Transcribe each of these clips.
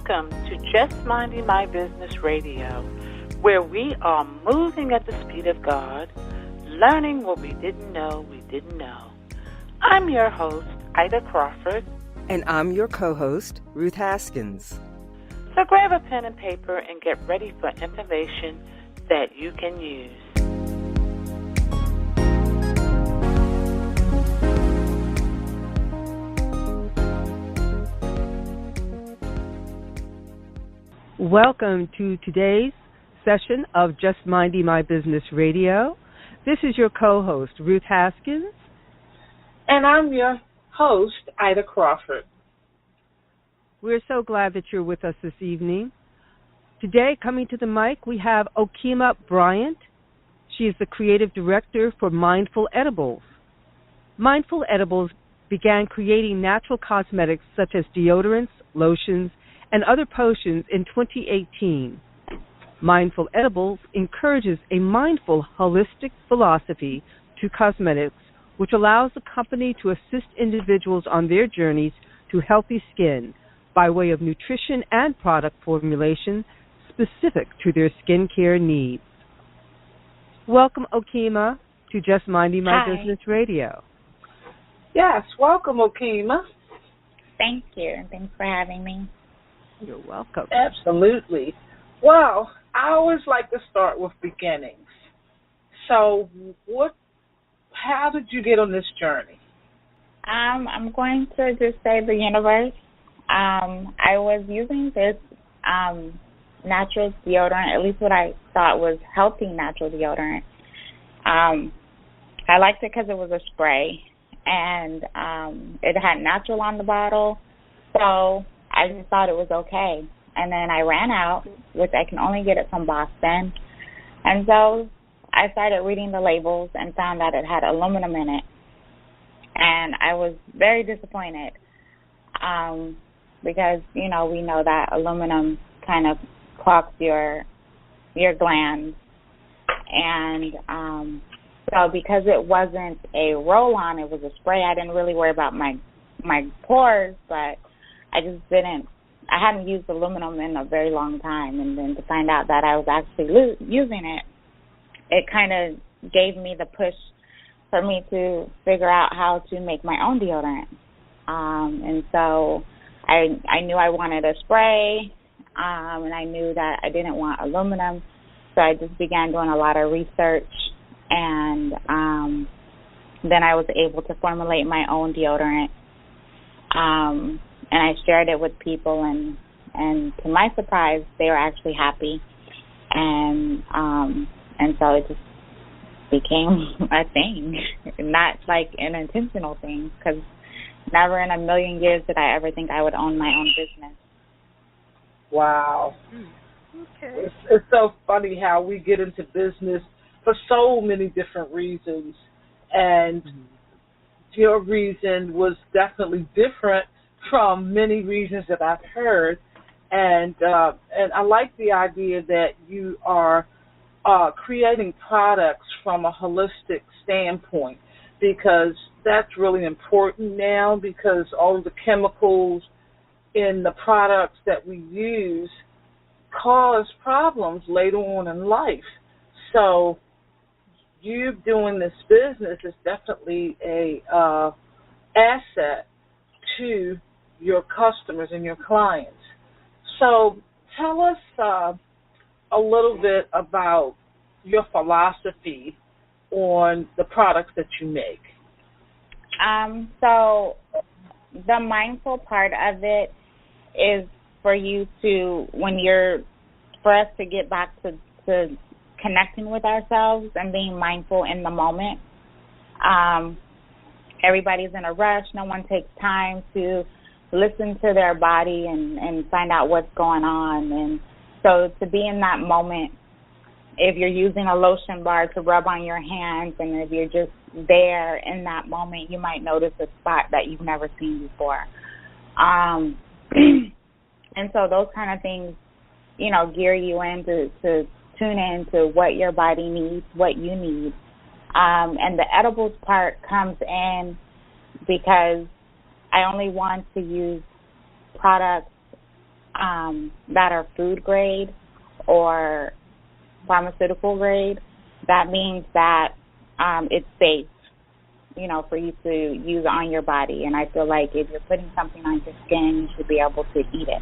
Welcome to Just Minding My Business Radio, where we are moving at the speed of God, learning what we didn't know we didn't know. I'm your host, Ida Crawford. And I'm your co-host, Ruth Haskins. So grab a pen and paper and get ready for information that you can use. Welcome to today's session of Just Minding My Business Radio. This is your co-host, Ruth Haskins. And I'm your host, Ida Crawford. We're so glad that you're with us this evening. Today, coming to the mic, we have Okima Bryant. She is the creative director for Mindful Edibles. Mindful Edibles began creating natural cosmetics such as deodorants, lotions, and other potions in 2018. Mindful Edibles encourages a mindful, holistic philosophy to cosmetics, which allows the company to assist individuals on their journeys to healthy skin by way of nutrition and product formulation specific to their skincare needs. Welcome, Okima, to Just Minding My Business Radio. Yes, welcome, Okima. Thank you, and thanks for having me. You're welcome. Absolutely. Well, I always like to start with beginnings. So, how did you get on this journey? I'm going to just say the universe. I was using this natural deodorant, at least what I thought was healthy natural deodorant. I liked it because it was a spray, and it had natural on the bottle, so I just thought it was okay. And then I ran out, which I can only get it from Boston. And so I started reading the labels and found that it had aluminum in it. And I was very disappointed because, you know, we know that aluminum kind of clogs your glands. And so because it wasn't a roll-on, it was a spray, I didn't really worry about my pores, but I hadn't used aluminum in a very long time, and then to find out that I was actually using it kind of gave me the push for me to figure out how to make my own deodorant. And so I knew I wanted a spray, and I knew that I didn't want aluminum, so I just began doing a lot of research, and then I was able to formulate my own deodorant. And I shared it with people, and to my surprise, they were actually happy, and so it just became a thing, not like an intentional thing, because never in a million years did I ever think I would own my own business. Wow. Okay. It's so funny how we get into business for so many different reasons, and your reason was definitely different from many reasons that I've heard, and I like the idea that you are creating products from a holistic standpoint, because that's really important now, because all of the chemicals in the products that we use cause problems later on in life. So you doing this business is definitely a asset to your customers and your clients. So tell us a little bit about your philosophy on the products that you make. So the mindful part of it is for you to, for us to get back to connecting with ourselves and being mindful in the moment. Everybody's in a rush. No one takes time to listen to their body and find out what's going on. And so to be in that moment, if you're using a lotion bar to rub on your hands, and if you're just there in that moment, you might notice a spot that you've never seen before. And so those kind of things, you know, gear you in to tune in to what your body needs, what you need. And the edibles part comes in because I only want to use products that are food grade or pharmaceutical grade, that means that it's safe, for you to use on your body. And I feel like if you're putting something on your skin, you should be able to eat it.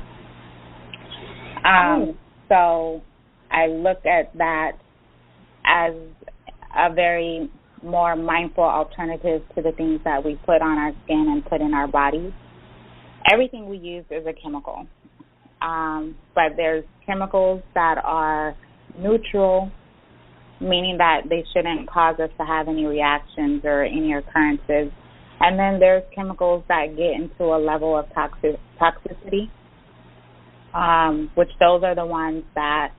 So I look at that as a very more mindful alternative to the things that we put on our skin and put in our bodies. Everything we use is a chemical. But there's chemicals that are neutral, meaning that they shouldn't cause us to have any reactions or any occurrences. And then there's chemicals that get into a level of toxicity, which those are the ones that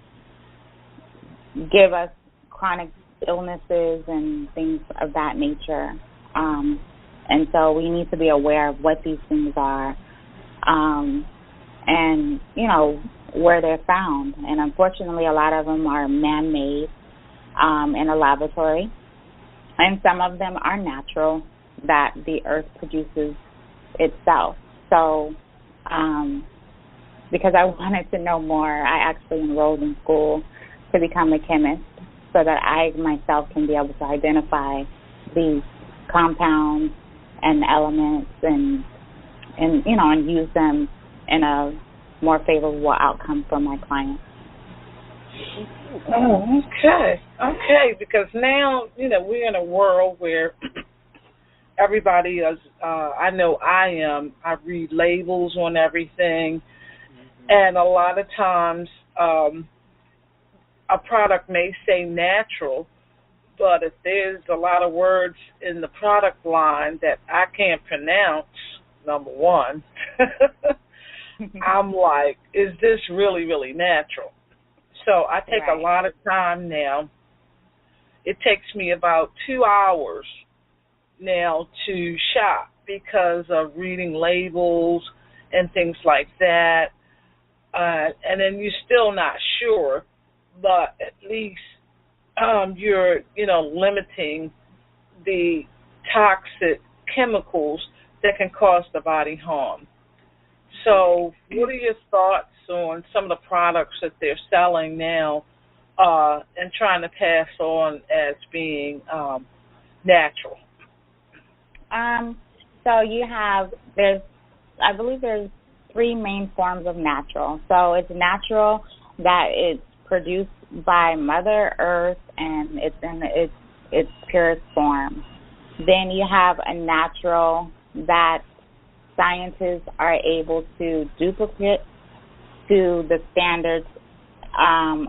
give us chronic illnesses and things of that nature. And so we need to be aware of what these things are and, where they're found. And unfortunately, a lot of them are man-made in a laboratory. And some of them are natural, that the earth produces itself. So because I wanted to know more, I actually enrolled in school to become a chemist so that I myself can be able to identify these compounds and elements and use them in a more favorable outcome for my clients. Oh, okay, because now, we're in a world where everybody is, I know I read labels on everything, and a lot of times a product may say natural, but if there's a lot of words in the product line that I can't pronounce, number one, I'm like, is this really, really natural? So I take a lot of time now. It takes me about 2 hours now to shop because of reading labels and things like that. And then you're still not sure, but at least you're, limiting the toxic chemicals that can cause the body harm. So what are your thoughts on some of the products that they're selling now and trying to pass on as being natural? So I believe there's 3 main forms of natural. So it's natural that it's produced by Mother Earth and it's in its purest form. Then you have a natural that scientists are able to duplicate to the standards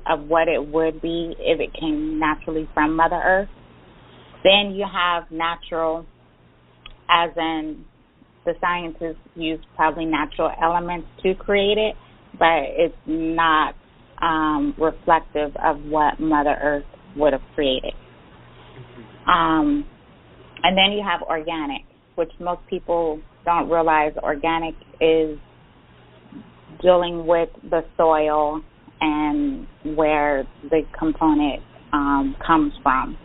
of what it would be if it came naturally from Mother Earth. Then you have natural, as in the scientists use probably natural elements to create it, but it's not reflective of what Mother Earth would have created. And then you have organic, which most people don't realize organic is dealing with the soil and where the component comes from.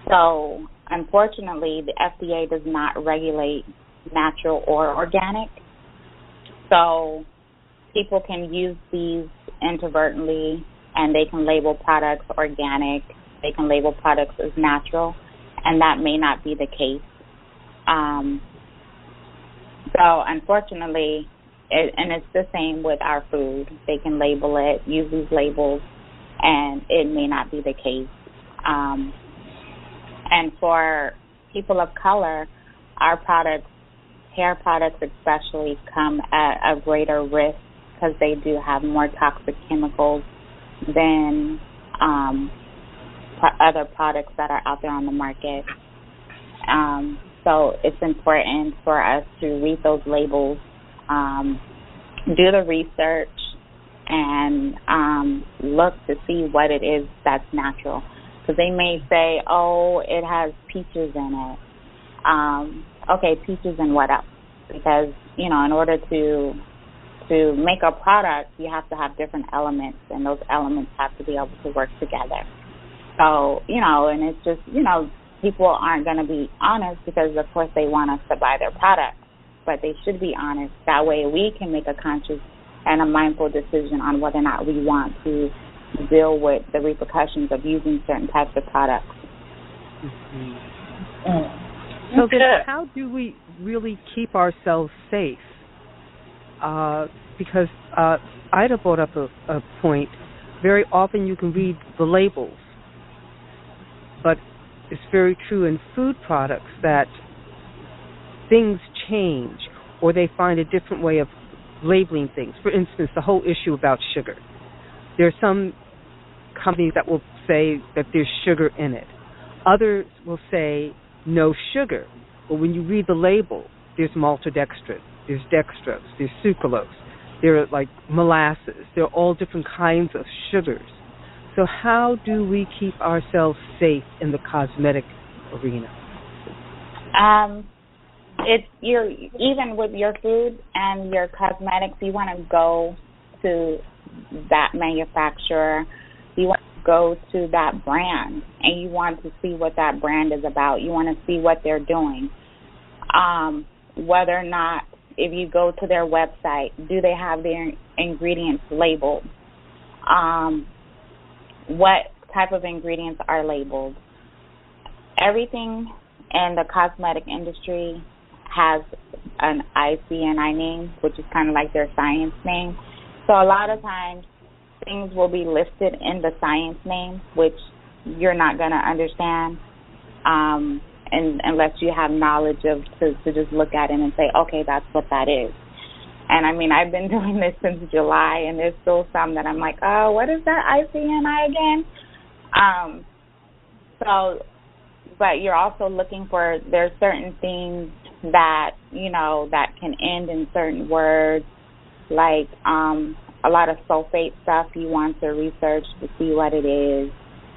So, unfortunately, the FDA does not regulate natural or organic. So, people can use these inadvertently, and they can label products organic. They can label products as natural, and that may not be the case. So, unfortunately, and it's the same with our food. They can label it, use these labels, and it may not be the case. And for people of color, our products, hair products especially, come at a greater risk because they do have more toxic chemicals than other products that are out there on the market. So it's important for us to read those labels, do the research, and look to see what it is that's natural. Because they may say, oh, it has peaches in it. Okay, peaches and what else? Because, in order to make a product, you have to have different elements, and those elements have to be able to work together. So, and it's just, people aren't going to be honest because, of course, they want us to buy their product, but they should be honest. That way we can make a conscious and a mindful decision on whether or not we want to deal with the repercussions of using certain types of products. So then how do we really keep ourselves safe? Because Ida brought up a point. Very often you can read the labels, but it's very true in food products that things change or they find a different way of labeling things. For instance, the whole issue about sugar. There are some companies that will say that there's sugar in it. Others will say no sugar. But when you read the label, there's maltodextrin, there's dextrose, there's sucralose, there are like molasses. There are all different kinds of sugars. So how do we keep ourselves safe in the cosmetic arena? Even with your food and your cosmetics, you want to go to that manufacturer. You want to go to that brand, and you want to see what that brand is about. You want to see what they're doing. Whether or not, if you go to their website, do they have their ingredients labeled? What type of ingredients are labeled? Everything in the cosmetic industry has an ICNI name, which is kind of like their science name. So a lot of times things will be listed in the science name, which you're not going to understand and unless you have knowledge of to just look at it and say, okay, that's what that is. And, I mean, I've been doing this since July, and there's still some that I'm like, oh, what is that ICNI again? But you're also looking for, there's certain things that, you know, that can end in certain words, like a lot of sulfate stuff you want to research to see what it is.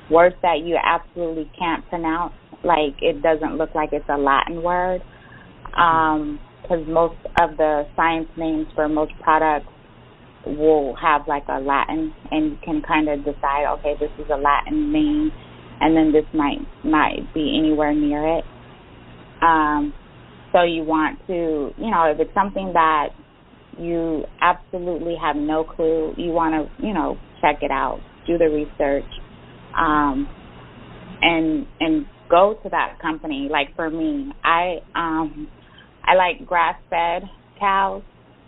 Words that you absolutely can't pronounce, like it doesn't look like it's a Latin word, because most of the science names for most products will have like a Latin, and you can kind of decide, okay, this is a Latin name, and then this might not be anywhere near it. So you want to, you know, if it's something that you absolutely have no clue, you want to, you know, check it out, do the research, and go to that company. Like for me, I like grass-fed cows,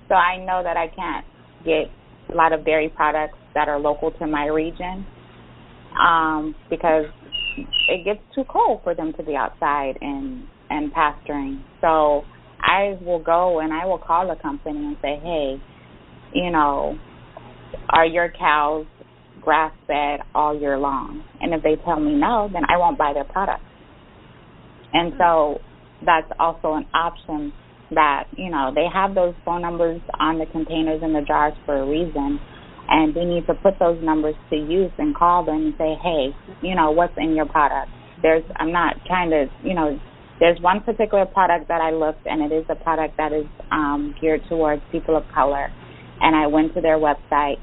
so I know that I can't get a lot of dairy products that are local to my region because it gets too cold for them to be outside and pasturing. So I will go and I will call the company and say, hey, you know, are your cows grass-fed all year long? And if they tell me no, then I won't buy their product. And so that's also an option that, you know, they have those phone numbers on the containers and the jars for a reason, and we need to put those numbers to use and call them and say, hey, you know, what's in your product? I'm not trying to, you know, there's one particular product that I looked, and it is a product that is geared towards people of color, and I went to their website,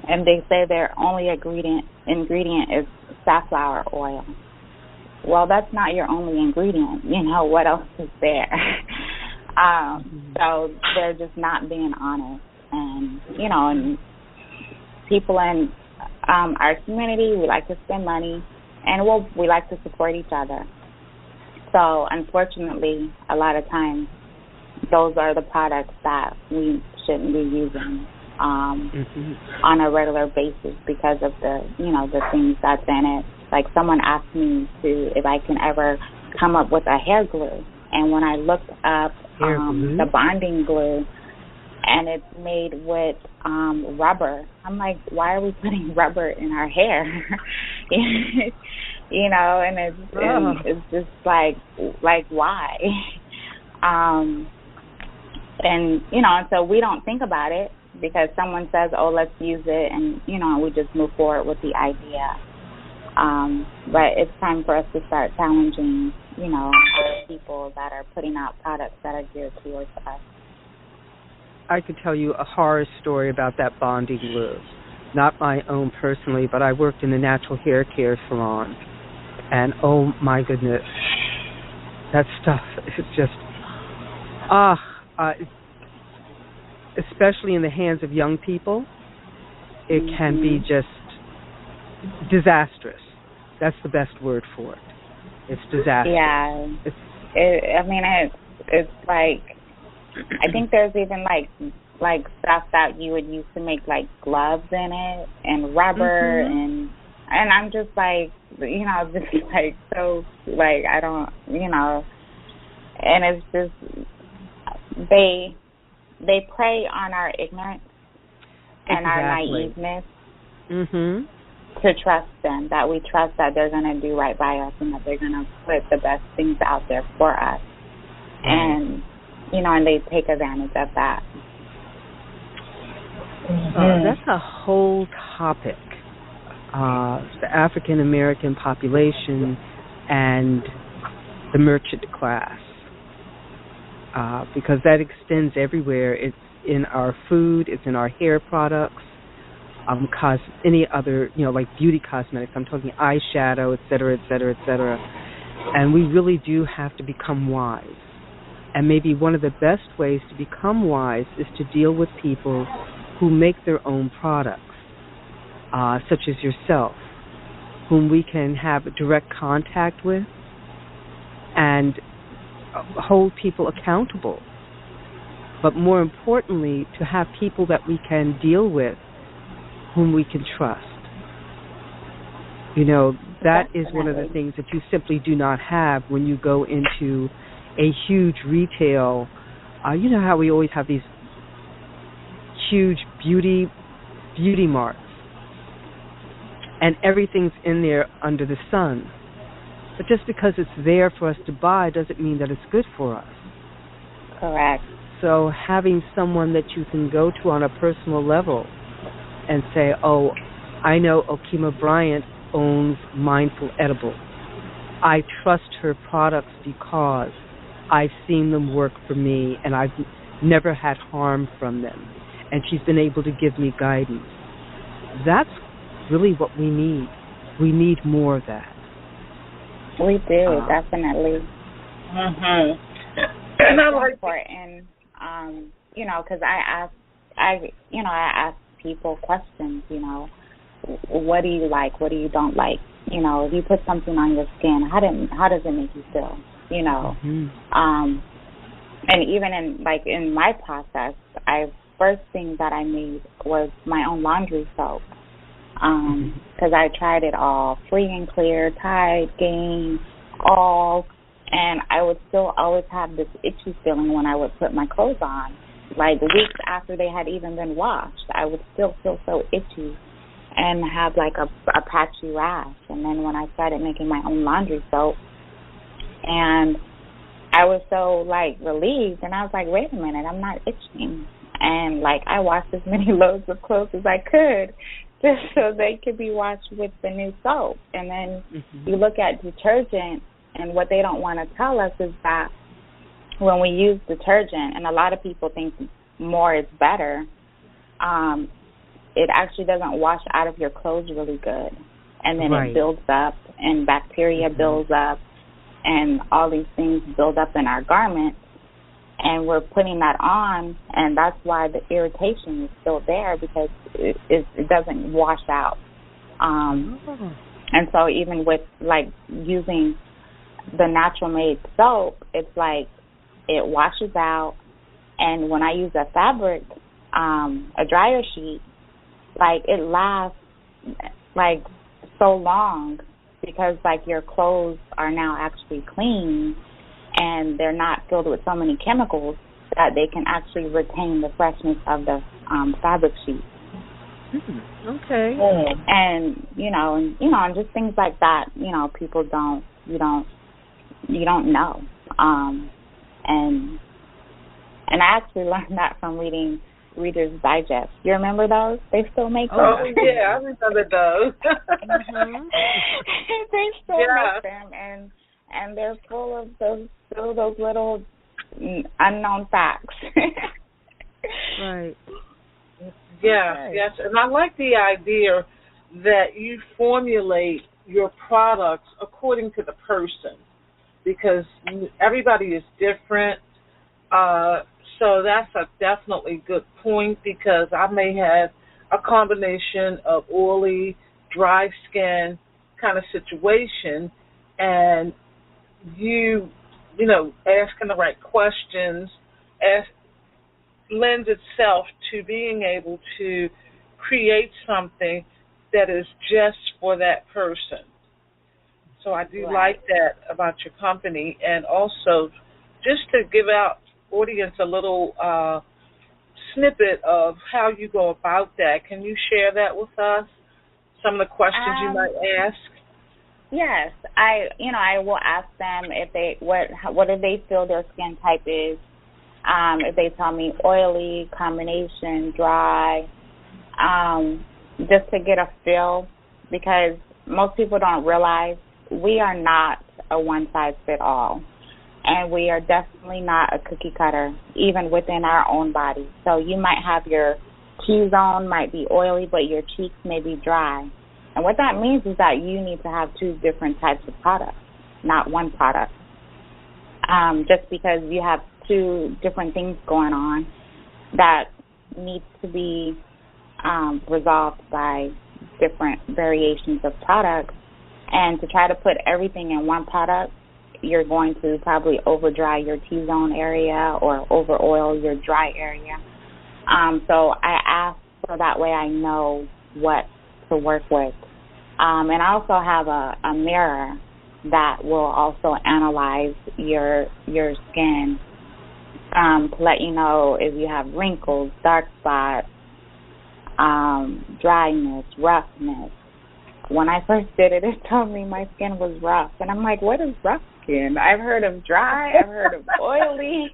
and they say their only ingredient is safflower oil. Well, that's not your only ingredient. You know, what else is there? So they're just not being honest. And, you know, and people in our community, we like to spend money, and we like to support each other. So, unfortunately, a lot of times, those are the products that we shouldn't be using on a regular basis because of the, you know, the things that's in it. Like someone asked me if I can ever come up with a hair glue. And when I looked up the bonding glue, and it's made with rubber, I'm like, why are we putting rubber in our hair? You know, and it's just like why? And, you know, and so we don't think about it because someone says, oh, let's use it, and, you know, we just move forward with the idea. But it's time for us to start challenging, you know, other people that are putting out products that are geared towards us. I could tell you a horror story about that bonding glue. Not my own personally, but I worked in a natural hair care salon. And, oh, my goodness, that stuff is just, especially in the hands of young people, it can be just disastrous. That's the best word for it. It's disastrous. Yeah. It's like, I think there's even like stuff that you would use to make like gloves in it and rubber and I'm just like, just like so like I don't, and it's just they prey on our ignorance and our naiveness to trust them, that we trust that they're going to do right by us and that they're going to put the best things out there for us. And, and they take advantage of that. That's a whole topic, the African American population and the merchant class, because that extends everywhere. It's in our food, it's in our hair products, any other, like beauty cosmetics. I'm talking eyeshadow, et cetera, et cetera, et cetera. And we really do have to become wise. And maybe one of the best ways to become wise is to deal with people who make their own products, such as yourself, whom we can have direct contact with and hold people accountable. But more importantly, to have people that we can deal with whom we can trust. That is one of the things that you simply do not have when you go into a huge retail. You know how we always have these huge beauty marts, and everything's in there under the sun. But just because it's there for us to buy doesn't mean that it's good for us. Correct. So having someone that you can go to on a personal level and say, oh, I know Okima Bryant owns Mindful Edibles. I trust her products because I've seen them work for me and I've never had harm from them. And she's been able to give me guidance. That's really what we need. We need more of that. We do, definitely. And I like important, because I ask people questions, what do you like? What do you don't like? If you put something on your skin, how does it make you feel? And even in my process, first thing that I made was my own laundry soap. Because I tried it all, free and clear, Tide, Gain, all, and I would still always have this itchy feeling when I would put my clothes on. Like weeks after they had even been washed, I would still feel so itchy and have like a patchy rash. And then when I started making my own laundry soap, and I was so relieved, and I was like, wait a minute, I'm not itching. And I washed as many loads of clothes as I could just so they could be washed with the new soap. And then you look at detergent, and what they don't want to tell us is that when we use detergent, and a lot of people think more is better, it actually doesn't wash out of your clothes really good. And then it builds up, and bacteria builds up, and all these things build up in our garments. And we're putting that on, and that's why the irritation is still there, because it doesn't wash out. And so even with using the natural-made soap, it's it washes out. And when I use a fabric, a dryer sheet, it lasts so long, because your clothes are now actually clean, and they're not filled with so many chemicals that they can actually retain the freshness of the fabric sheet. Okay. And and just things like that. People don't know. And I actually learned that from reading Reader's Digest. You remember those? They still make them. Oh yeah, I remember those. They still make them, and they're full of those little unknown facts. Right. Yes, and I like the idea that you formulate your products according to the person, because everybody is different. So that's a definitely good point because I may have a combination of oily, dry skin kind of situation, and asking the right questions lends itself to being able to create something that is just for that person. So I do like that about your company. And also, just to give our audience a little snippet of how you go about that, can you share that with us? Some of the questions you might ask? Yes, I will ask them if they what do they feel their skin type is. If they tell me oily, combination, dry, just to get a feel, because most people don't realize we are not a one-size-fits-all, and we are definitely not a cookie cutter, even within our own body. So you might have your T-zone might be oily, but your cheeks may be dry. And what that means is that you need to have two different types of products, not one product. Just because you have two different things going on that needs to be resolved by different variations of products. And to try to put everything in one product, you're going to probably over-dry your T-zone area or over-oil your dry area. So I ask so that way I know what to work with. And I also have a mirror that will also analyze your skin to let you know if you have wrinkles, dark spots, dryness, roughness. When I first did it, it told me my skin was rough. And I'm like, what is rough skin? I've heard of dry. I've heard of oily.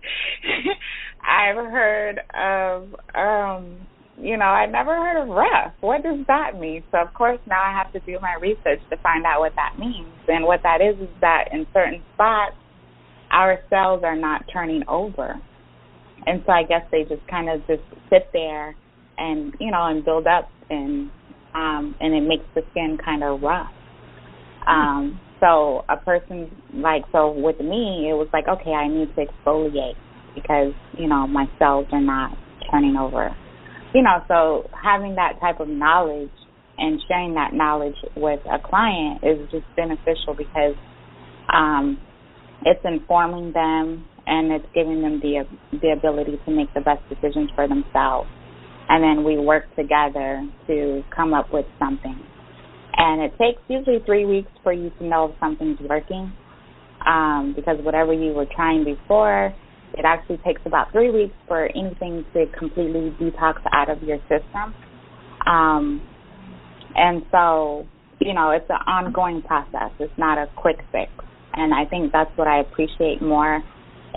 I've heard of, I never heard of rough. What does that mean? So, of course, now I have to do my research to find out what that means. And what that is that in certain spots, our cells are not turning over. And so I guess they just kind of just sit there and, and build up and it makes the skin kind of rough. So a person so with me, it was like, okay, I need to exfoliate because, my cells are not turning over. So having that type of knowledge and sharing that knowledge with a client is just beneficial because it's informing them and it's giving them the ability to make the best decisions for themselves. And then we work together to come up with something. And it takes usually 3 weeks for you to know if something's working because whatever you were trying before, it actually takes about 3 weeks for anything to completely detox out of your system. And so, it's an ongoing process. It's not a quick fix. And I think that's what I appreciate more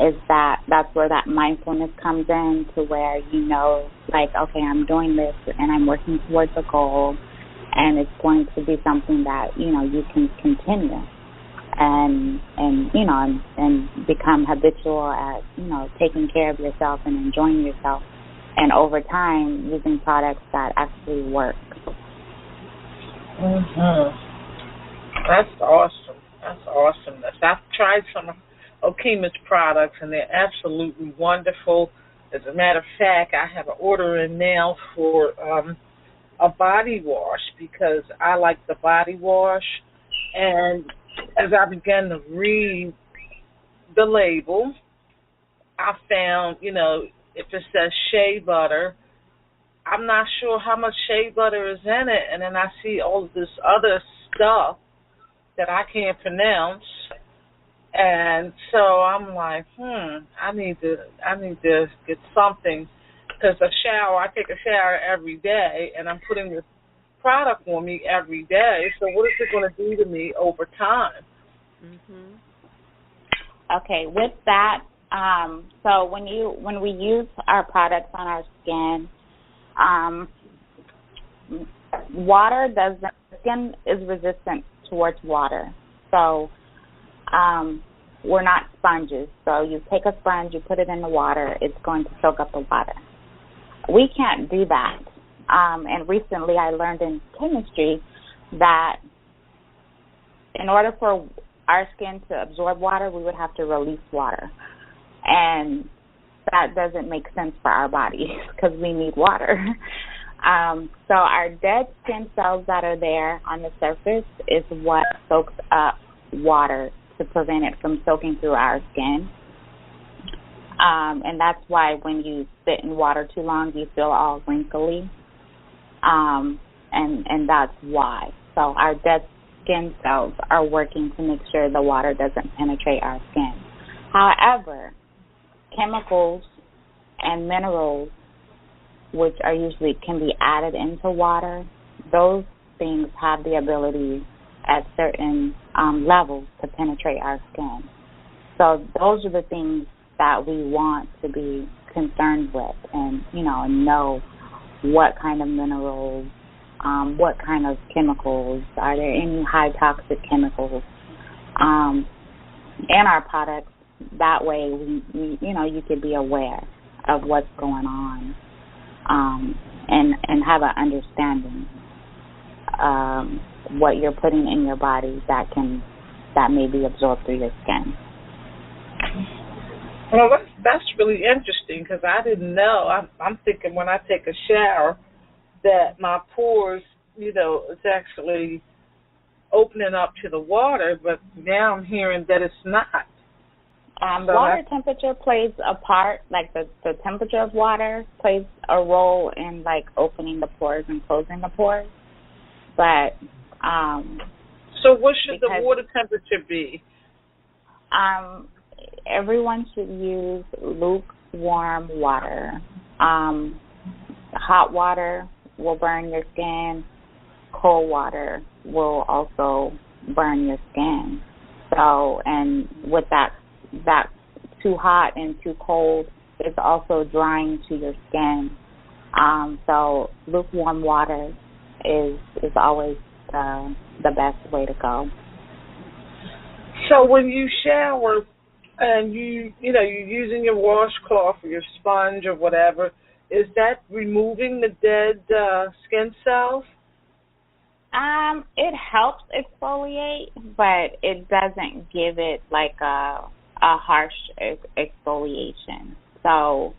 is that's where that mindfulness comes in to where okay, I'm doing this and I'm working towards a goal and it's going to be something that, you can continue and become habitual at, taking care of yourself and enjoying yourself and over time using products that actually work. Mm-hmm. That's awesome. I've tried some of Okima's products, and they're absolutely wonderful. As a matter of fact, I have an order in now for a body wash because I like the body wash. And as I began to read the label, I found, if it says shea butter, I'm not sure how much shea butter is in it. And then I see all of this other stuff that I can't pronounce. And so I'm like, I need to get something because I take a shower every day, and I'm putting this product on me every day. So what is it going to do to me over time? Mm-hmm. Okay, with that, so when we use our products on our skin, skin is resistant towards water. So we're not sponges. So you take a sponge, you put it in the water, it's going to soak up the water. We can't do that. And recently I learned in chemistry that in order for our skin to absorb water, we would have to release water. And that doesn't make sense for our bodies because we need water. So our dead skin cells that are there on the surface is what soaks up water to prevent it from soaking through our skin. And that's why when you sit in water too long, you feel all wrinkly. And that's why. So our dead skin cells are working to make sure the water doesn't penetrate our skin. However, chemicals and minerals, which are usually can be added into water, those things have the ability at certain levels to penetrate our skin. So those are the things that we want to be concerned with, and and know what kind of minerals, what kind of chemicals, are there any high toxic chemicals in our products. That way, we you could be aware of what's going on, and have an understanding what you're putting in your body that may be absorbed through your skin. Well, that's really interesting because I didn't know. I'm thinking when I take a shower that my pores, is actually opening up to the water, but now I'm hearing that it's not. Water temperature plays a part, like the temperature of water plays a role in like opening the pores and closing the pores. But so what should the water temperature be? Everyone should use lukewarm water. Hot water will burn your skin. Cold water will also burn your skin. So, and with that too hot and too cold, it's also drying to your skin. So lukewarm water is always the best way to go. So when you shower and you're using your washcloth or your sponge or whatever, is that removing the dead skin cells? It helps exfoliate, but it doesn't give it like a harsh exfoliation. So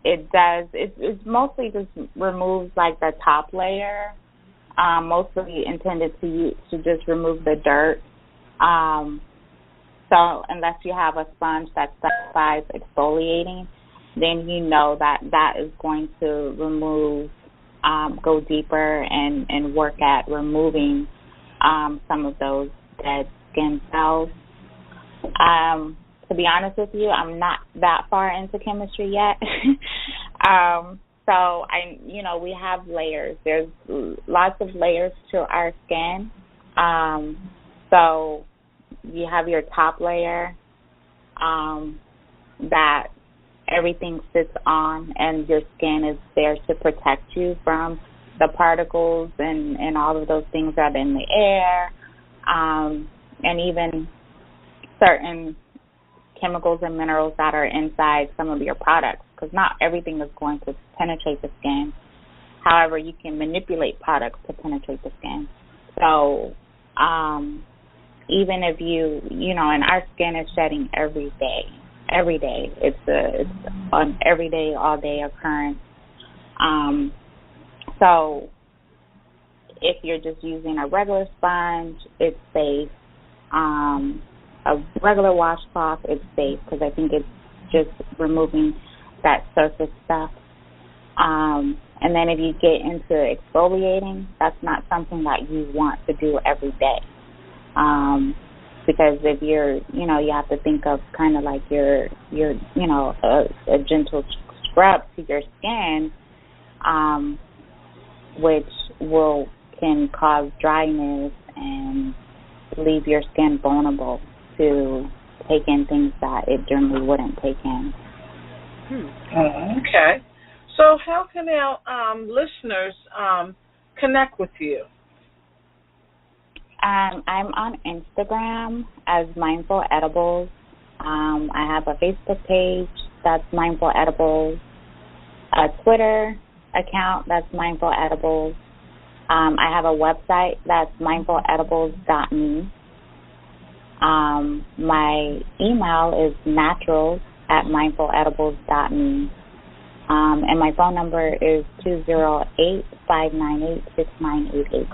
it does. It's mostly just removes like the top layer. Mostly intended to just remove the dirt. So unless you have a sponge that specifies exfoliating, then that is going to remove, go deeper and work at removing some of those dead skin cells. To be honest with you, I'm not that far into chemistry yet. So we have layers. There's lots of layers to our skin. So you have your top layer that everything sits on, and your skin is there to protect you from the particles and all of those things that are in the air, and even certain chemicals and minerals that are inside some of your products, because not everything is going to penetrate the skin. However, you can manipulate products to penetrate the skin. So even if and our skin is shedding every day. It's an everyday, all day occurrence. So if you're just using a regular sponge, it's safe. A regular washcloth, it's safe because I think it's just removing that surface stuff. And then if you get into exfoliating, that's not something that you want to do every day. Because if you're, you have to think of kind of like your a gentle scrub to your skin, which can cause dryness and leave your skin vulnerable to take in things that it generally wouldn't take in. Okay. So how can our listeners connect with you? I'm on Instagram as Mindful Edibles. I have a Facebook page that's Mindful Edibles, a Twitter account that's Mindful Edibles. I have a website that's mindfuledibles.me. My email is naturals, at mindfuledibles.me. And my phone number is 208-598-6988.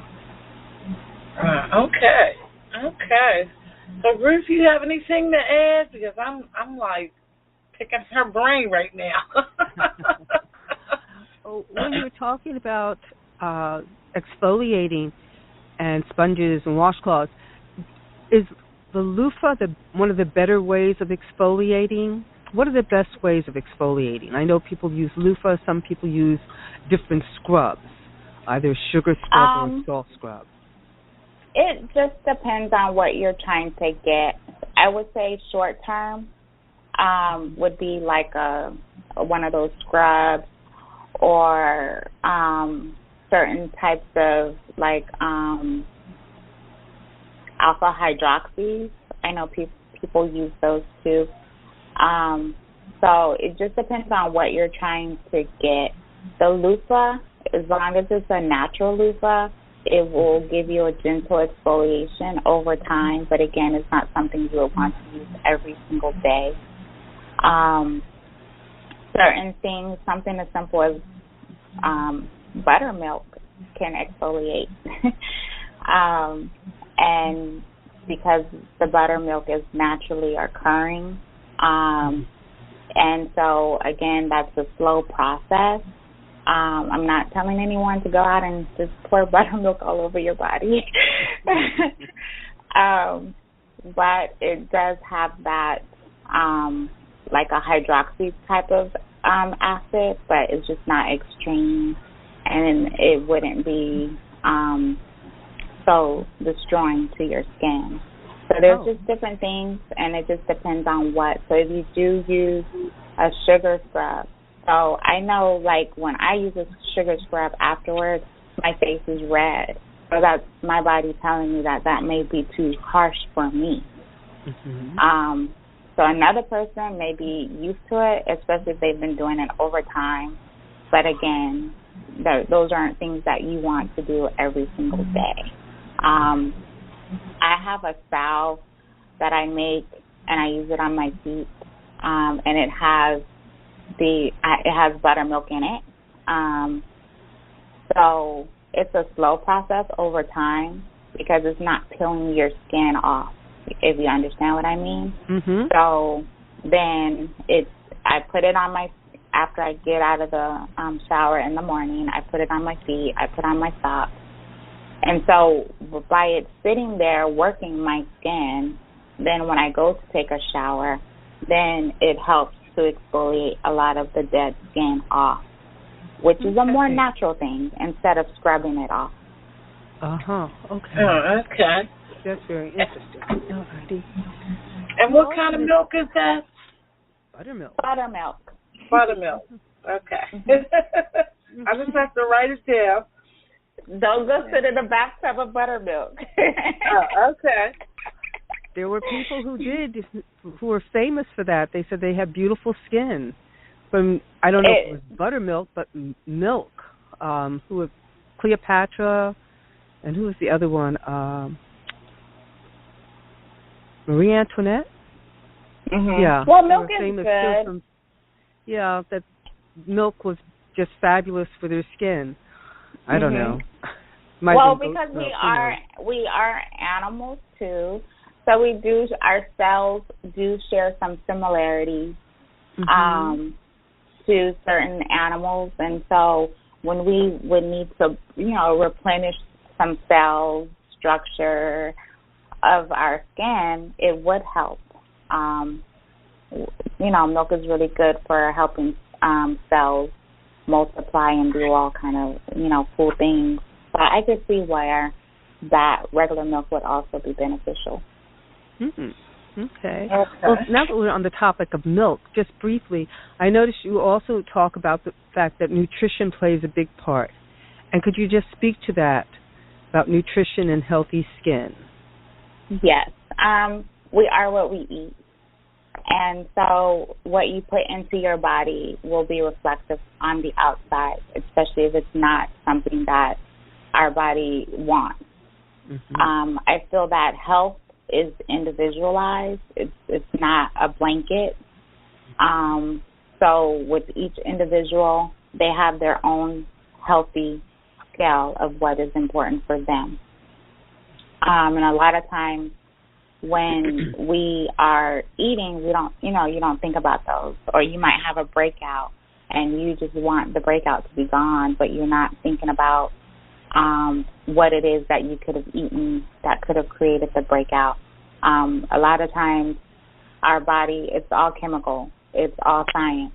Okay. So, Ruth, you have anything to add? Because I'm like picking her brain right now. When you were talking about exfoliating and sponges and washcloths, is the loofah one of the better ways of exfoliating? What are the best ways of exfoliating? I know people use loofah. Some people use different scrubs, either sugar scrub or salt scrub. It just depends on what you're trying to get. I would say short term would be like one of those scrubs, or certain types of like alpha hydroxys. I know people use those too. So it just depends on what you're trying to get. The loofah, as long as it's a natural loofah, it will give you a gentle exfoliation over time, but again, it's not something you would want to use every single day. Certain things, something as simple as buttermilk can exfoliate. And because the buttermilk is naturally occurring, and so, again, that's a slow process. I'm not telling anyone to go out and just pour buttermilk all over your body. But it does have that, like a hydroxy type of acid, but it's just not extreme, and it wouldn't be so destroying to your skin. So there's just different things, and it just depends on what. So if you do use a sugar scrub, so I know, like, when I use a sugar scrub afterwards, my face is red. So that's my body telling me that may be too harsh for me. Mm-hmm. So another person may be used to it, especially if they've been doing it over time. But again, those aren't things that you want to do every single day. I have a salve that I make, and I use it on my feet, and it has buttermilk in it. So it's a slow process over time because it's not peeling your skin off, if you understand what I mean. Mm-hmm. So then I put it on after I get out of the shower in the morning, I put it on my feet, I put on my socks. And so by it sitting there working my skin, then when I go to take a shower, then it helps to exfoliate a lot of the dead skin off, which is a more natural thing instead of scrubbing it off. Uh-huh. Okay. Oh, okay. That's very interesting. Alrighty. And what kind of milk is that? Buttermilk. Buttermilk. Okay. I just have to write it down. Don't go sit in the bathtub of buttermilk. Oh, okay. There were people who were famous for that. They said they had beautiful skin. From, I don't know if it was buttermilk, but milk. Who was Cleopatra, and who was the other one? Marie Antoinette. Mm-hmm. Yeah. Well, milk is good. That milk was just fabulous for their skin. I don't know. Well, because we are animals too, so our cells do share some similarities to certain animals, and so when we would need to, replenish some cell structure of our skin, it would help. Milk is really good for helping cells multiply and do all kind of, cool things. But I could see where that regular milk would also be beneficial. Mm-hmm. Okay. Well, now that we're on the topic of milk, just briefly, I noticed you also talk about the fact that nutrition plays a big part. And could you just speak to that, about nutrition and healthy skin? Yes. We are what we eat. And so what you put into your body will be reflective on the outside, especially if it's not something that our body wants. Mm-hmm. I feel that health is individualized. It's not a blanket. So with each individual, they have their own healthy scale of what is important for them. And a lot of times when we are eating, you don't think about those. Or you might have a breakout and you just want the breakout to be gone, but you're not thinking about what it is that you could have eaten that could have created the breakout. A lot of times our body, it's all chemical. It's all science.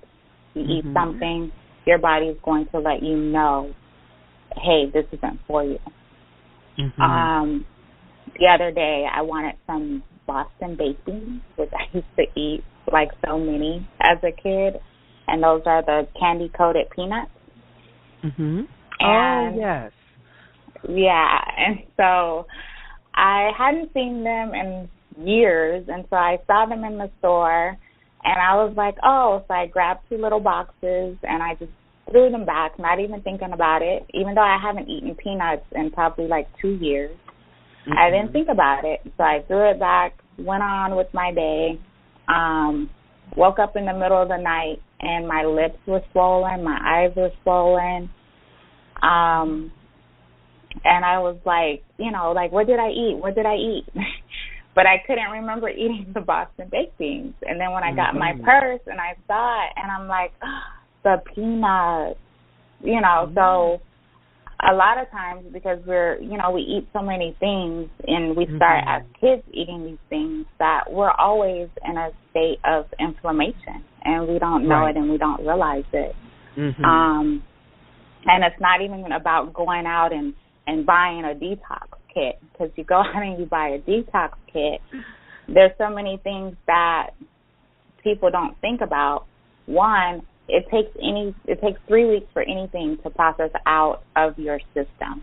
You eat something, your body is going to let you know, hey, this isn't for you. The other day, I wanted some Boston baked beans, which I used to eat like so many as a kid, and those are the candy-coated peanuts. Oh, yes. Yeah, and so I hadn't seen them in years, and so I saw them in the store, and I was like, oh, so I grabbed 2 little boxes, and I just threw them back, not even thinking about it, even though I haven't eaten peanuts in probably like 2 years. I didn't think about it, so I threw it back, went on with my day, woke up in the middle of the night, and my lips were swollen, my eyes were swollen, and I was like, what did I eat? But I couldn't remember eating the Boston baked beans. And then when I got my purse and I saw it, and I'm like, the peanuts, so a lot of times because we eat so many things and we start as kids eating these things that we're always in a state of inflammation and we don't know it and we don't realize it. And it's not even about going out and buying a detox kit, because you go out and you buy a detox kit, there's so many things that people don't think about. One, it takes 3 weeks for anything to process out of your system.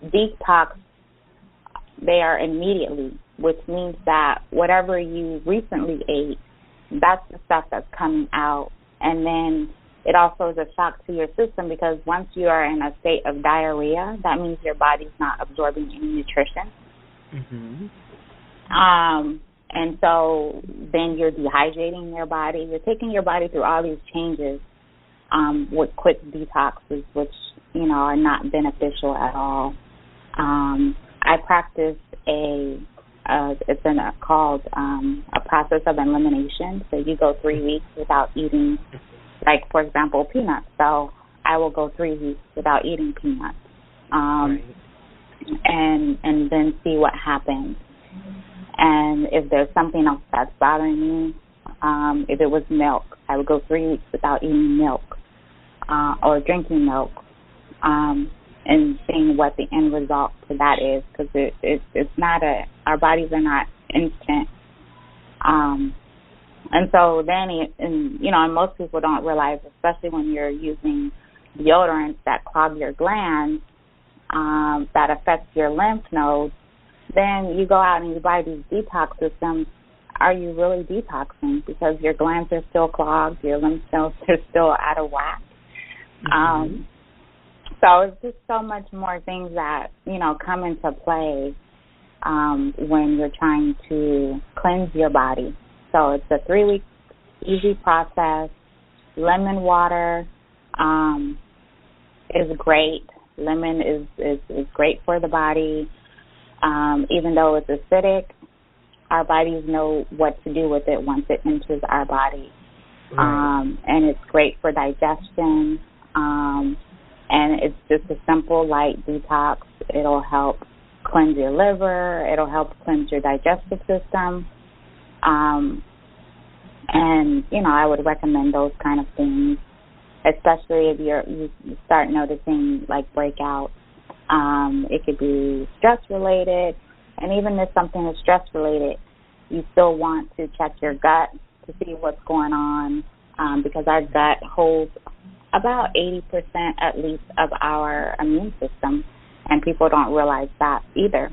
Detox, they are immediately, which means that whatever you recently ate, that's the stuff that's coming out. And then it also is a shock to your system, because once you are in a state of diarrhea, that means your body's not absorbing any nutrition. And so then you're dehydrating your body. You're taking your body through all these changes with quick detoxes, which, are not beneficial at all. I practice called a process of elimination. So you go 3 weeks without eating, like, for example, peanuts. So I will go 3 weeks without eating peanuts and then see what happens. And if there's something else that's bothering me, if it was milk, I would go 3 weeks without eating milk or drinking milk, and seeing what the end result to that is, because it's not our bodies are not instant. And so then, and most people don't realize, especially when you're using deodorants that clog your glands, that affects your lymph nodes. Then you go out and you buy these detox systems. Are you really detoxing? Because your glands are still clogged, your lymph nodes are still out of whack. So it's just so much more things that, come into play when you're trying to cleanse your body. So it's a 3-week easy process. Lemon water is great. Lemon is great for the body. Even though it's acidic, our bodies know what to do with it once it enters our body. And it's great for digestion. And it's just a simple, light detox. It'll help cleanse your liver. It'll help cleanse your digestive system. And, I would recommend those kind of things, especially if you start noticing, like, breakouts. It could be stress-related, and even if something is stress-related, you still want to check your gut to see what's going on, because our gut holds about 80% at least of our immune system, and people don't realize that either.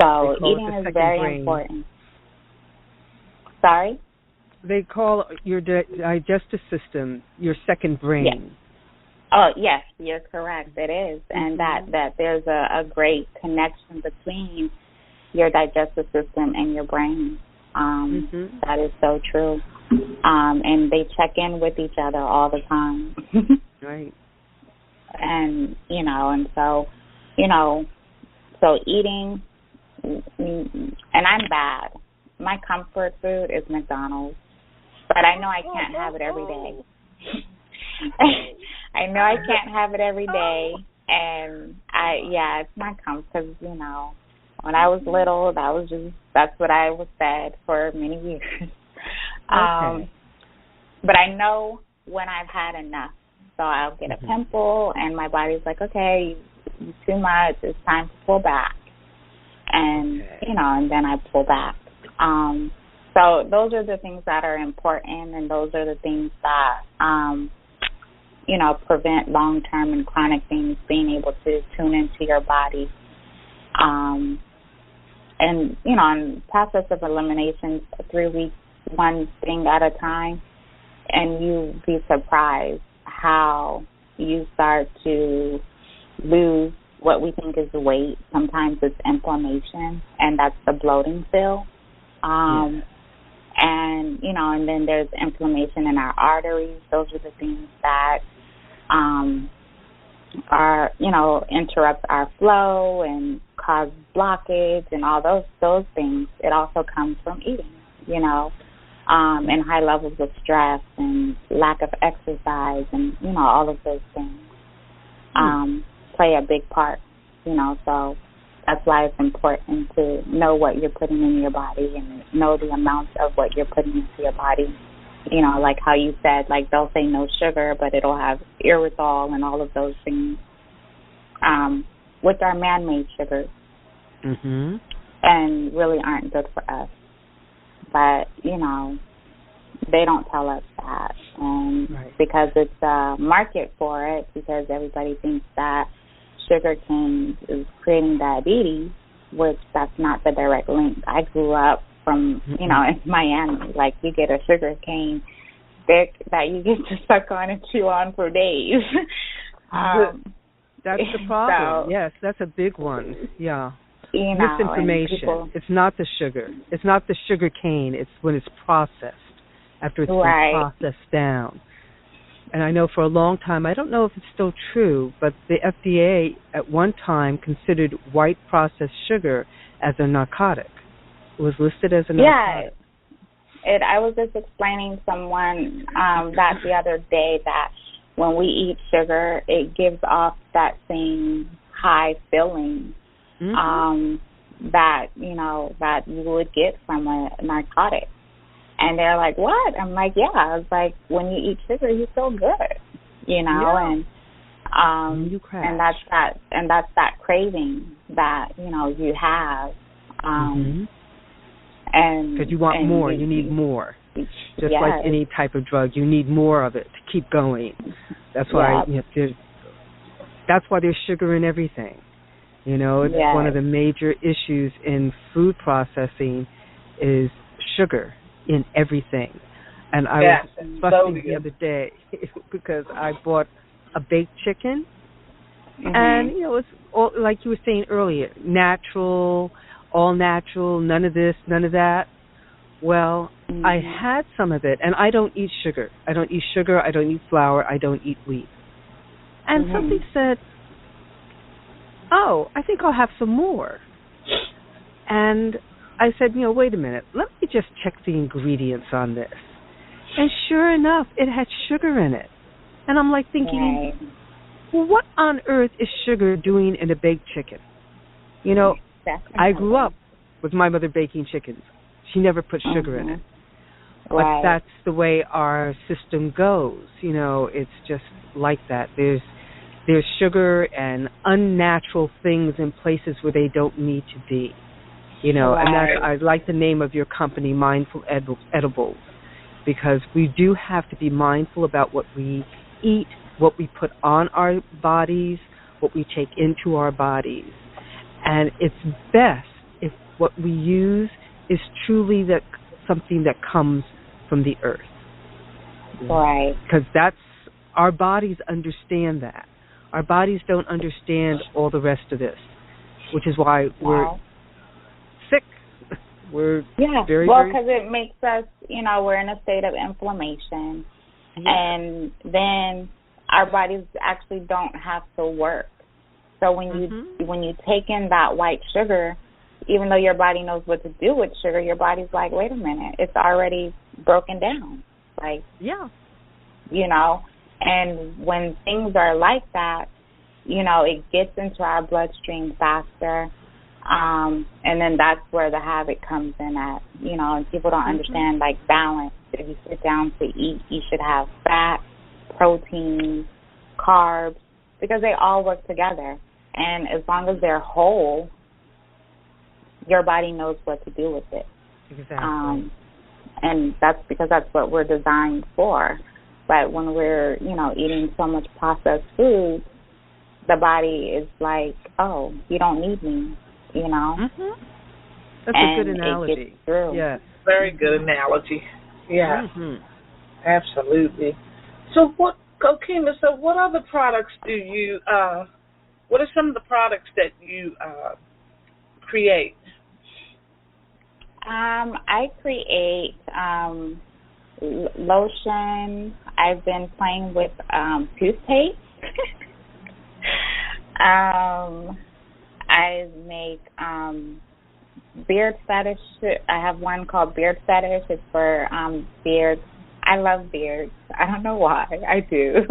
So eating is very important. Sorry? They call your digestive system your second brain. Yes. Oh, yes, you're correct. It is. And that there's a great connection between your digestive system and your brain. That is so true. And they check in with each other all the time. Right. And, and so, so eating, and I'm bad. My comfort food is McDonald's, but I know I can't have it every day. I know I can't have it every day, and it's my comfort, because, when I was little, that's what I was fed for many years. Okay. But I know when I've had enough. So I'll get a pimple, and my body's like, okay, you too much. It's time to pull back. And, and then I pull back. So those are the things that are important, and those are the things that, prevent long-term and chronic things, being able to tune into your body. And, in process of elimination, 3 weeks, one thing at a time, and you'll be surprised how you start to lose what we think is weight. Sometimes it's inflammation, and that's the bloating cell. And, and then there's inflammation in our arteries. Those are the things that interrupt our flow and cause blockage and all those things. It also comes from eating, and high levels of stress and lack of exercise and, all of those things play a big part, so that's why it's important to know what you're putting in your body and know the amount of what you're putting into your body. Like how you said, like they'll say no sugar, but it'll have erythritol and all of those things, which are man-made sugars and really aren't good for us. But, they don't tell us that. And because it's a market for it, because everybody thinks that sugar cane is creating diabetes, which that's not the direct link. I grew up from, in Miami, like you get a sugar cane stick that you get to suck on and chew on for days. That's the problem. So, yes, that's a big one. Yeah. Misinformation. It's not the sugar. It's not the sugar cane. It's when it's processed, after it's been processed down. And I know for a long time, I don't know if it's still true, but the FDA at one time considered white processed sugar as a narcotic. It was listed as a narcotic. Yeah. I was just explaining to someone that the other day that when we eat sugar, it gives off that same high feeling that you would get from a narcotic. And they're like, what? I'm like, yeah. I was like, when you eat sugar, you feel good, and that's that craving that you have, and because you want more, you need more. Just like any type of drug, you need more of it to keep going. That's why that's why there's sugar in everything. It's one of the major issues in food processing is sugar in everything. And I was fussing the other day because I bought a baked chicken, and it's all, like you were saying earlier, natural, all natural, none of this, none of that. Well, I had some of it, and I don't eat sugar. I don't eat sugar, I don't eat flour, I don't eat wheat. And somebody said, oh, I think I'll have some more. And I said, wait a minute, let me just check the ingredients on this. And sure enough, it had sugar in it. And I'm like thinking, well, what on earth is sugar doing in a baked chicken? I grew up with my mother baking chickens. She never put sugar in it. But that's the way our system goes. It's just like that. There's sugar and unnatural things in places where they don't need to be. And I like the name of your company, Mindful Edibles, because we do have to be mindful about what we eat, what we put on our bodies, what we take into our bodies. And it's best if what we use is truly something that comes from the earth. Right. Because our bodies understand that. Our bodies don't understand all the rest of this, which is why we're sick. We're very, well, because it makes us, we're in a state of inflammation, and then our bodies actually don't have to work. So when you take in that white sugar, even though your body knows what to do with sugar, your body's like, wait a minute, it's already broken down. Like, and when things are like that, it gets into our bloodstream faster. And then that's where the havoc comes in at, and people don't understand, like, balance. If you sit down to eat, you should have fat, protein, carbs, because they all work together. And as long as they're whole, your body knows what to do with it. Exactly. And that's because that's what we're designed for. But when we're, eating so much processed food, the body is like, oh, you don't need me, That's a good analogy. It gets through. Yeah. Very good analogy. Yeah. Absolutely. So Okima, what other products do you, what are some of the products that you create? I create lotion. I've been playing with toothpaste. I make beard fetish. I have one called Beard Fetish. It's for beards. I love beards. I don't know why. I do.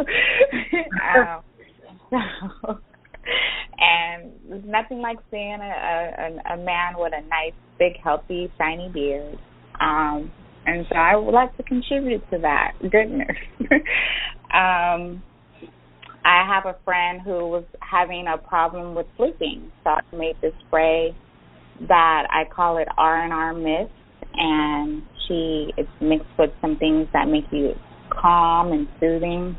And there's nothing like seeing a man with a nice, big, healthy, shiny beard. And so I would like to contribute to that goodness. I have a friend who was having a problem with sleeping, so I made this spray that I call it R&R Mist, and it's mixed with some things that make you calm and soothing,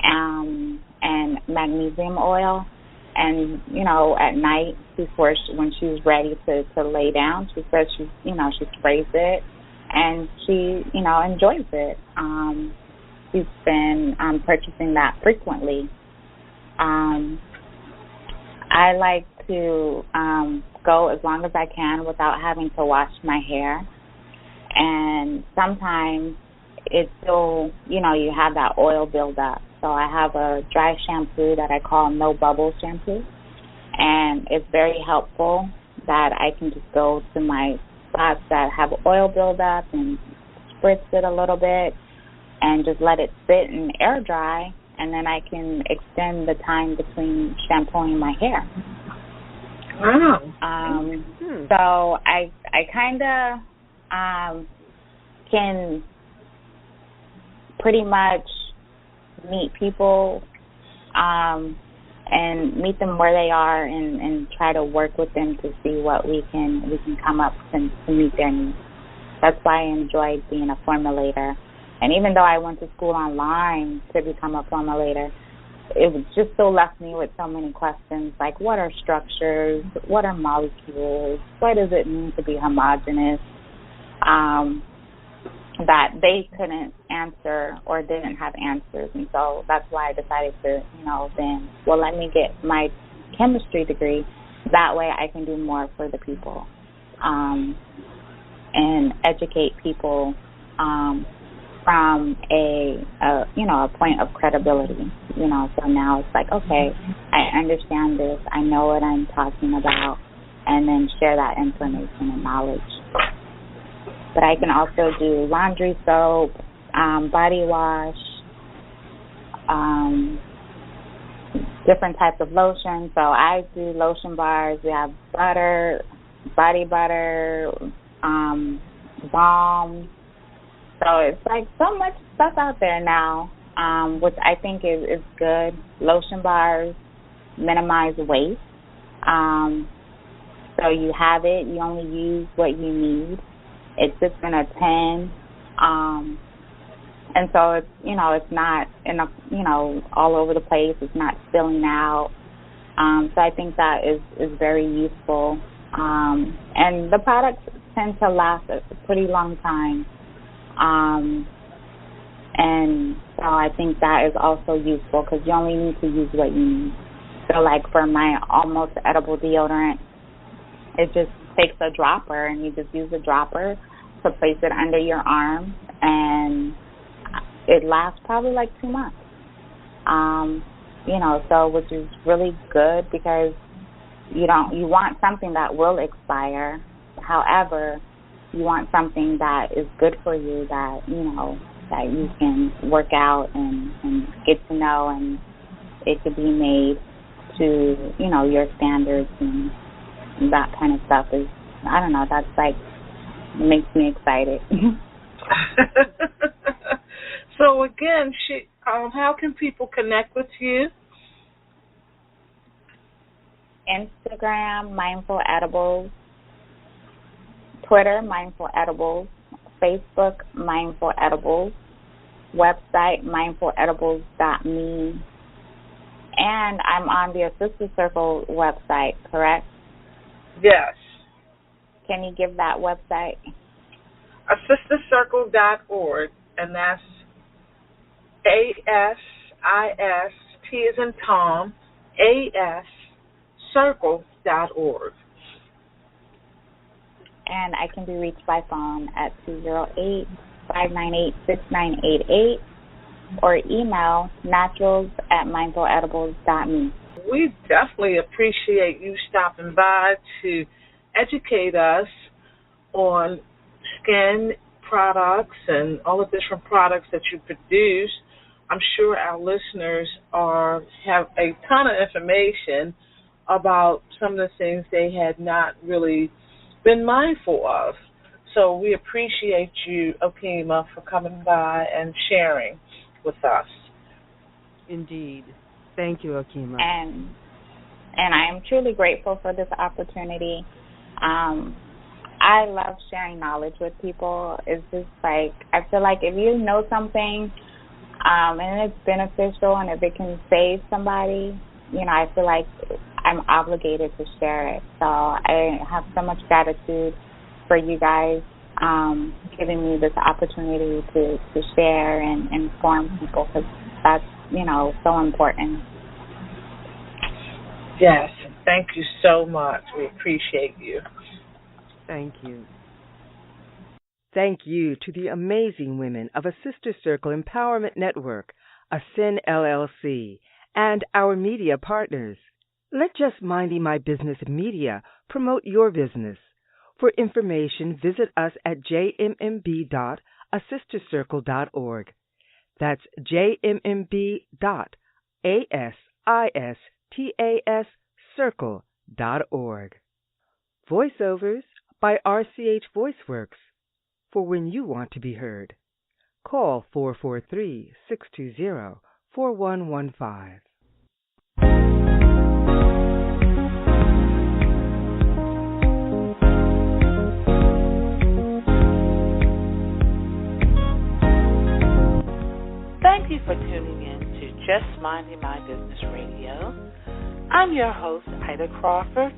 and magnesium oil. And, at night before when she's ready to lay down, she says she sprays it, and she, enjoys it. She's been purchasing that frequently. I like to go as long as I can without having to wash my hair. And sometimes it's still, you have that oil buildup. So I have a dry shampoo that I call No Bubble Shampoo. And it's very helpful that I can just go to my spots that have oil buildup and spritz it a little bit and just let it sit and air dry, and then I can extend the time between shampooing my hair. Wow. So I kind of can pretty much meet people and meet them where they are and try to work with them to see what we can come up to meet their needs. That's why I enjoyed being a formulator. And even though I went to school online to become a formulator, it was just still left me with so many questions, like what are structures, what are molecules, what does it mean to be homogeneous, that they couldn't answer or didn't have answers. And so that's why I decided to, let me get my chemistry degree. That way I can do more for the people and educate people from a point of credibility, so now it's like, okay, I understand this, I know what I'm talking about, and then share that information and knowledge. But I can also do laundry soap, body wash, different types of lotion. So I do lotion bars. We have butter, body butter, balm. So it's like so much stuff out there now, which I think is good. Lotion bars minimize waste. So you have it. You only use what you need. It sits in a tin. And so it's, it's not all over the place. It's not spilling out. So I think that is very useful. And the products tend to last a pretty long time. And so I think that is also useful because you only need to use what you need. So like for my almost edible deodorant, it just takes a dropper, and you just use a dropper to place it under your arm, and it lasts probably like 2 months. So which is really good because you want something that will expire. However, you want something that is good for you, that that you can work out and get to know, and it could be made to your standards, and that kind of stuff is, I don't know, that's like, makes me excited. So again, how can people connect with you? Instagram, Mindful Edibles. Twitter, Mindful Edibles. Facebook, Mindful Edibles. Website, mindfuledibles.me. And I'm on the Sister Circle website, correct? Yes. Can you give that website? ASCEN.org, and that's ASIST as in Tom, circle.org. And I can be reached by phone at 208-598-6988 or email naturals@mindfuledibles.me. We definitely appreciate you stopping by to educate us on skin products and all the different products that you produce. I'm sure our listeners have a ton of information about some of the things they had not really been mindful of. So we appreciate you, Okima, for coming by and sharing with us. Indeed. Thank you, Okima. And I am truly grateful for this opportunity. I love sharing knowledge with people. It's just like, I feel like if you know something and it's beneficial and if it can save somebody, I feel like I'm obligated to share it. So I have so much gratitude for you guys giving me this opportunity to share and inform people, because that's, so important. Yes, thank you so much. We appreciate you. Thank you. Thank you to the amazing women of a Sister Circle Empowerment Network, ASCEN LLC, and our media partners. Let Just Minding My Business Media promote your business. For information, visit us at jmmb.asistercircle.org. That's jmmb.asistascircle.org. Voiceovers by RCH VoiceWorks, for when you want to be heard. Call 443-620-4115. Thank you for tuning in to Just Minding My Business Radio. I'm your host, Ida Crawford.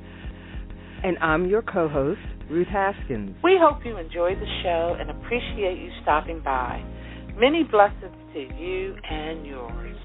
And I'm your co-host, Ruth Haskins. We hope you enjoyed the show and appreciate you stopping by. Many blessings to you and yours.